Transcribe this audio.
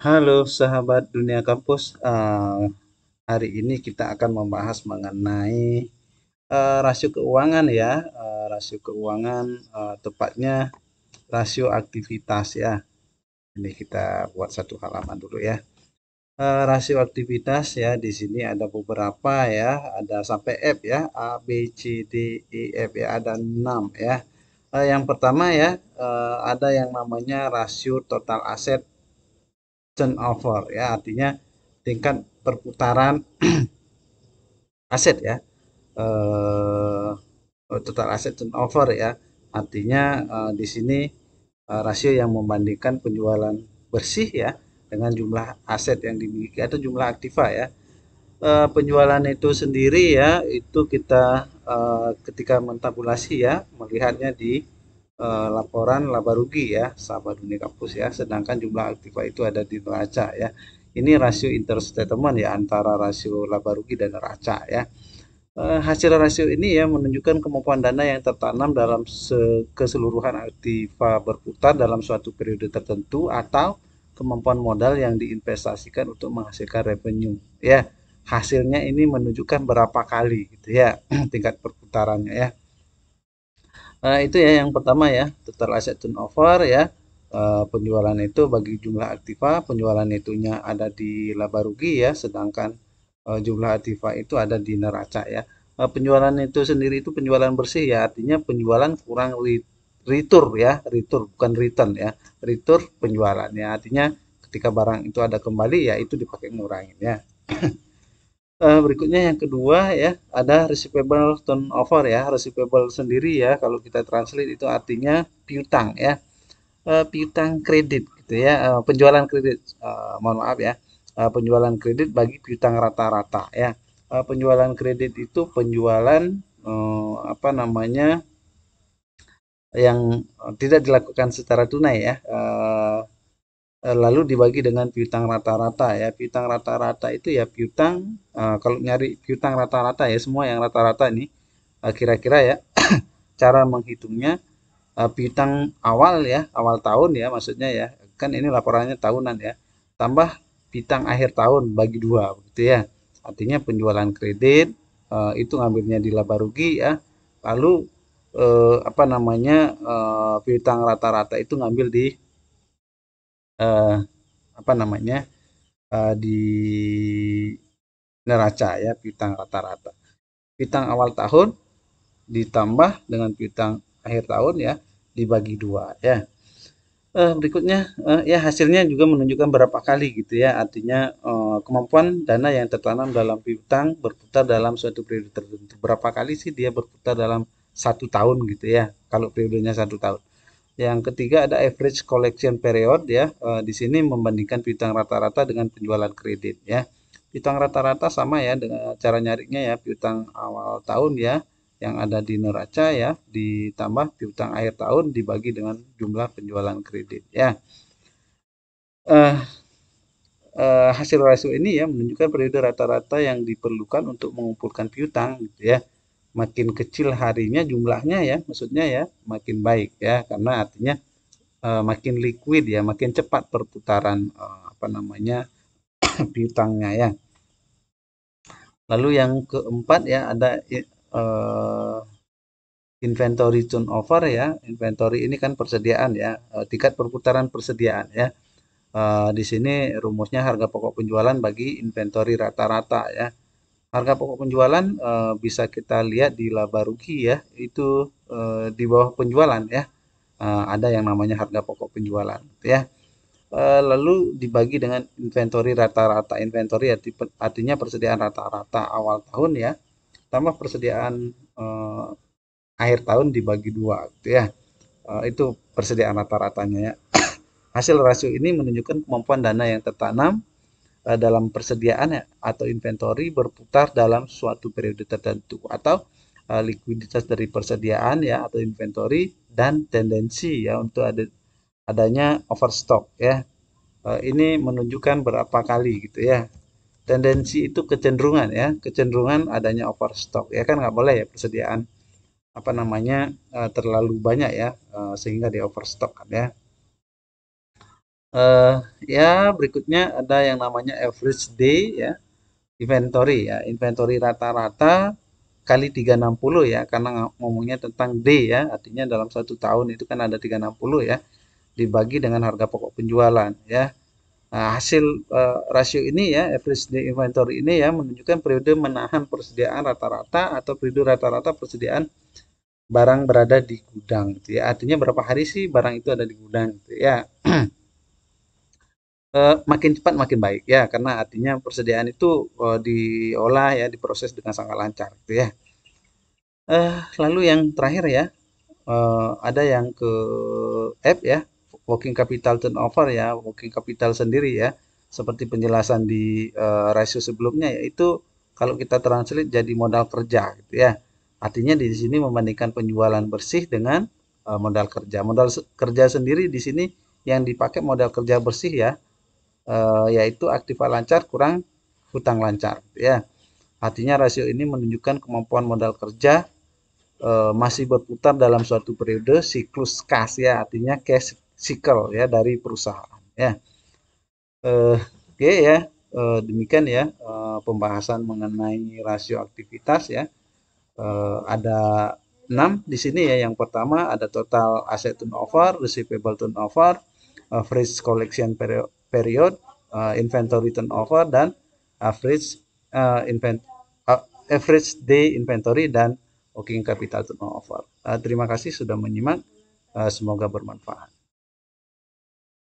Halo sahabat dunia kampus. Hari ini kita akan membahas mengenai rasio keuangan ya. Rasio keuangan, tepatnya rasio aktivitas ya. Ini kita buat satu halaman dulu ya. Rasio aktivitas ya, di sini ada beberapa ya, ada sampai F ya, A, B, C, D, E, F ya, ada 6 ya. Yang pertama ya, ada yang namanya rasio total aset turnover ya, artinya tingkat perputaran aset ya, eh, total aset turnover ya, artinya di sini rasio yang membandingkan penjualan bersih ya dengan jumlah aset yang dimiliki atau jumlah aktiva ya. Penjualan itu sendiri ya, itu kita ketika mentabulasi ya, melihatnya di laporan laba rugi ya, sahabat dunia kampus ya, sedangkan jumlah aktiva itu ada di neraca ya. Ini rasio interstatement ya, antara rasio laba rugi dan neraca ya. Hasil rasio ini ya menunjukkan kemampuan dana yang tertanam dalam keseluruhan aktiva berputar dalam suatu periode tertentu atau kemampuan modal yang diinvestasikan untuk menghasilkan revenue ya. Hasilnya ini menunjukkan berapa kali gitu ya tingkat perputarannya ya. Itu ya yang pertama ya, total asset turnover ya. Penjualan itu bagi jumlah aktiva, penjualan itunya ada di laba rugi ya, sedangkan jumlah aktiva itu ada di neraca ya. Penjualan itu sendiri itu penjualan bersih ya, artinya penjualan kurang retur ya, retur bukan return ya, retur penjualan ya, artinya ketika barang itu ada kembali ya itu dipakai ngurangin ya. Berikutnya yang kedua ya, ada receivable turnover ya. Receivable sendiri ya, kalau kita translate itu artinya piutang ya. Piutang kredit gitu ya. Penjualan kredit. Mohon maaf ya. Penjualan kredit bagi piutang rata-rata ya. Penjualan kredit itu penjualan apa namanya yang tidak dilakukan secara tunai ya. Lalu dibagi dengan piutang rata-rata ya. Piutang rata-rata itu ya piutang, kalau nyari piutang rata-rata ya, semua yang rata-rata ini kira-kira ya cara menghitungnya, piutang awal ya, awal tahun ya maksudnya ya, kan ini laporannya tahunan ya, tambah piutang akhir tahun bagi dua gitu ya. Artinya penjualan kredit itu ngambilnya di laba rugi ya, lalu apa namanya, piutang rata-rata itu ngambil di eh, apa namanya, di neraca ya, piutang rata-rata. Piutang awal tahun ditambah dengan piutang akhir tahun ya, dibagi dua ya. Berikutnya ya hasilnya juga menunjukkan berapa kali gitu ya, artinya kemampuan dana yang tertanam dalam piutang berputar dalam suatu periode tertentu. Berapa kali sih dia berputar dalam satu tahun gitu ya, kalau periodenya satu tahun. Yang ketiga ada average collection period ya. Di sini membandingkan piutang rata-rata dengan penjualan kredit ya. Piutang rata-rata sama ya dengan cara nyarinya ya, piutang awal tahun ya yang ada di neraca ya, ditambah piutang akhir tahun dibagi dengan jumlah penjualan kredit ya. Eh, Hasil rasio ini ya menunjukkan periode rata-rata yang diperlukan untuk mengumpulkan piutang gitu ya. Makin kecil harinya jumlahnya ya, maksudnya ya makin baik ya, karena artinya makin liquid ya, makin cepat perputaran apa namanya piutangnya ya. Lalu yang keempat ya ada inventory turnover ya. Inventory ini kan persediaan ya, tingkat perputaran persediaan ya. Di sini rumusnya harga pokok penjualan bagi inventory rata-rata ya. Harga pokok penjualan bisa kita lihat di laba rugi ya, itu di bawah penjualan ya. Ada yang namanya harga pokok penjualan ya. Lalu dibagi dengan inventory rata-rata. Inventory artinya persediaan rata-rata awal tahun ya, tambah persediaan eh, akhir tahun dibagi dua gitu ya. Itu persediaan rata-ratanya ya. Hasil rasio ini menunjukkan kemampuan dana yang tertanam dalam persediaan ya, atau inventory berputar dalam suatu periode tertentu, atau likuiditas dari persediaan ya atau inventory, dan tendensi ya untuk adanya overstock ya. Ini menunjukkan berapa kali gitu ya. Tendensi itu kecenderungan ya, kecenderungan adanya overstock ya, kan nggak boleh ya persediaan apa namanya terlalu banyak ya, sehingga di overstock kan ya. Eh, ya berikutnya ada yang namanya average day ya, inventory ya, inventory rata-rata kali 360 ya, karena ngomongnya tentang day ya, artinya dalam satu tahun itu kan ada 360 ya, dibagi dengan harga pokok penjualan ya. Nah, hasil rasio ini ya, average day inventory ini ya menunjukkan periode menahan persediaan rata-rata atau periode rata-rata persediaan barang berada di gudang gitu ya. Artinya berapa hari sih barang itu ada di gudang gitu ya. Makin cepat makin baik ya, karena artinya persediaan itu diolah ya, diproses dengan sangat lancar gitu ya. Lalu yang terakhir ya, ada yang ke F ya, working capital turnover ya, working capital sendiri ya, seperti penjelasan di rasio sebelumnya, yaitu kalau kita translate jadi modal kerja gitu ya. Artinya di sini membandingkan penjualan bersih dengan modal kerja. Modal kerja sendiri di sini yang dipakai modal kerja bersih ya, yaitu aktiva lancar kurang hutang lancar gitu ya. Artinya rasio ini menunjukkan kemampuan modal kerja masih berputar dalam suatu periode siklus kas ya, artinya cash cycle ya dari perusahaan ya. Oke ya, demikian ya pembahasan mengenai rasio aktivitas ya. Ada 6 di sini ya. Yang pertama ada total asset turnover, receivable turnover, average collection period, inventory turnover, dan average average day inventory dan working capital turnover. Terima kasih sudah menyimak. Semoga bermanfaat.